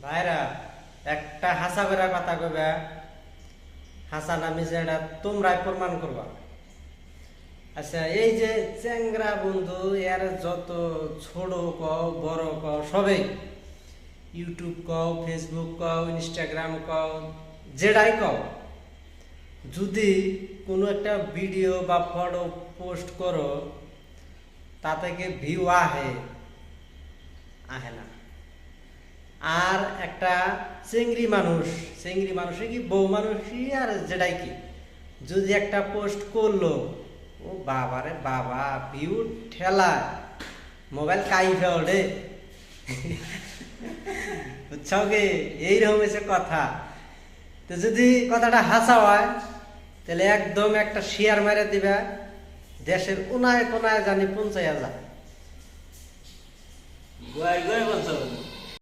ভাইরা একটা হাসা করে কথা কইবা, হাসা নামি যেটা তোমরাই প্রমাণ করবা। আচ্ছা, এই যে চ্যাংরা বন্ধু এর যত ছোট কও বড় কও সবাই ইউটিউব কও, ফেসবুক কও, ইনস্টাগ্রাম কও, যেটাই কও, যদি কোনো একটা ভিডিও বা ফটো পোস্ট করো তা থেকে ভিউ আহে না। আর একটা চেংড়ি মানুষে কি বউ মানুষই আর যেটাই কি যদি একটা পোস্ট করলো, ও বাবারে বাবা ভিউ ঠেলা, মোবাইল কাইফে ওঠে। বুঝছো কি, এইরকম হয়েছে কথা। তো যদি কথাটা হাসা হয় তাহলে একদম একটা শেয়ার মেরে দিবা, দেশের কোনায় কোনায় জানি পৌঁছাইয়া যায়। গোয়াই গোয়াই বলছো